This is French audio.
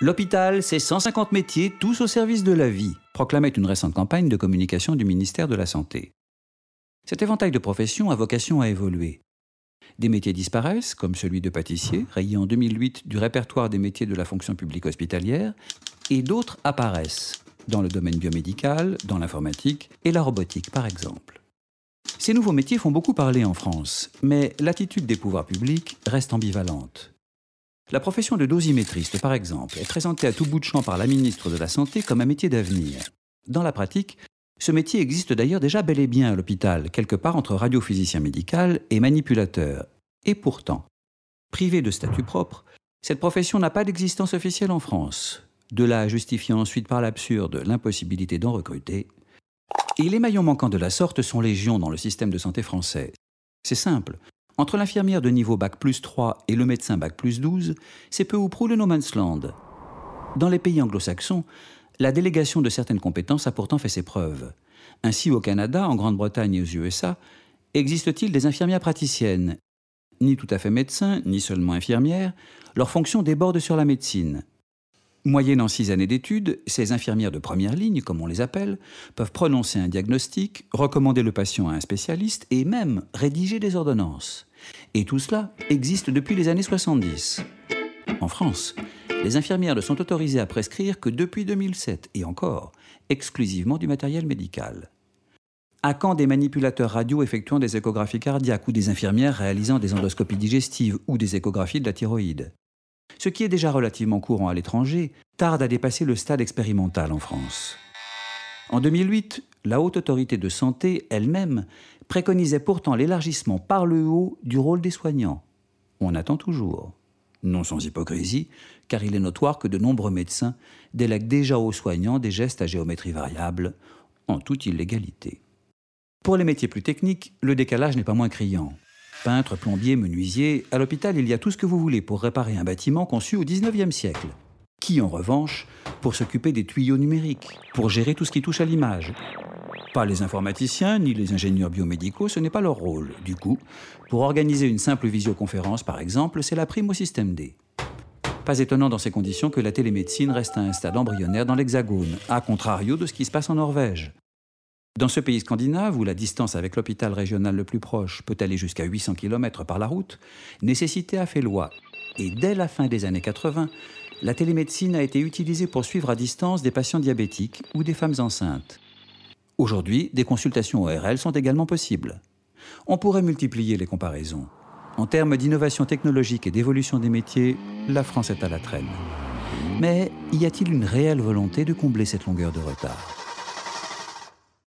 L'hôpital, c'est 150 métiers, tous au service de la vie, proclamait une récente campagne de communication du ministère de la Santé. Cet éventail de professions a vocation à évoluer. Des métiers disparaissent, comme celui de pâtissier, rayé en 2008 du répertoire des métiers de la fonction publique hospitalière, et d'autres apparaissent, dans le domaine biomédical, dans l'informatique et la robotique par exemple. Ces nouveaux métiers font beaucoup parler en France, mais l'attitude des pouvoirs publics reste ambivalente. La profession de dosimétriste, par exemple, est présentée à tout bout de champ par la ministre de la Santé comme un métier d'avenir. Dans la pratique, ce métier existe d'ailleurs déjà bel et bien à l'hôpital, quelque part entre radiophysicien médical et manipulateur. Et pourtant, privée de statut propre, cette profession n'a pas d'existence officielle en France. De là à justifier ensuite par l'absurde l'impossibilité d'en recruter. Et les maillons manquants de la sorte sont légion dans le système de santé français. C'est simple. Entre l'infirmière de niveau Bac+3 et le médecin Bac+12, c'est peu ou prou le no man's land. Dans les pays anglo-saxons, la délégation de certaines compétences a pourtant fait ses preuves. Ainsi, au Canada, en Grande-Bretagne et aux USA, existe-t-il des infirmières praticiennes. Ni tout à fait médecins, ni seulement infirmières, leurs fonctions débordent sur la médecine. Moyennant 6 années d'études, ces infirmières de première ligne, comme on les appelle, peuvent prononcer un diagnostic, recommander le patient à un spécialiste et même rédiger des ordonnances. Et tout cela existe depuis les années 70. En France, les infirmières ne sont autorisées à prescrire que depuis 2007, et encore, exclusivement du matériel médical. À quand des manipulateurs radio effectuant des échographies cardiaques ou des infirmières réalisant des endoscopies digestives ou des échographies de la thyroïde? Ce qui est déjà relativement courant à l'étranger tarde à dépasser le stade expérimental en France. En 2008, la Haute Autorité de Santé elle-même préconisait pourtant l'élargissement par le haut du rôle des soignants. On attend toujours. Non sans hypocrisie, car il est notoire que de nombreux médecins délèguent déjà aux soignants des gestes à géométrie variable, en toute illégalité. Pour les métiers plus techniques, le décalage n'est pas moins criant. Peintre, plombier, menuisier, à l'hôpital, il y a tout ce que vous voulez pour réparer un bâtiment conçu au XIXe siècle. Qui, en revanche, pour s'occuper des tuyaux numériques, pour gérer tout ce qui touche à l'image. Pas les informaticiens, ni les ingénieurs biomédicaux, ce n'est pas leur rôle. Du coup, pour organiser une simple visioconférence, par exemple, c'est la prime au système D. Pas étonnant dans ces conditions que la télémédecine reste à un stade embryonnaire dans l'Hexagone, à contrario de ce qui se passe en Norvège. Dans ce pays scandinave, où la distance avec l'hôpital régional le plus proche peut aller jusqu'à 800 km par la route, nécessité a fait loi. Et dès la fin des années 80, la télémédecine a été utilisée pour suivre à distance des patients diabétiques ou des femmes enceintes. Aujourd'hui, des consultations ORL sont également possibles. On pourrait multiplier les comparaisons. En termes d'innovation technologique et d'évolution des métiers, la France est à la traîne. Mais y a-t-il une réelle volonté de combler cette longueur de retard ?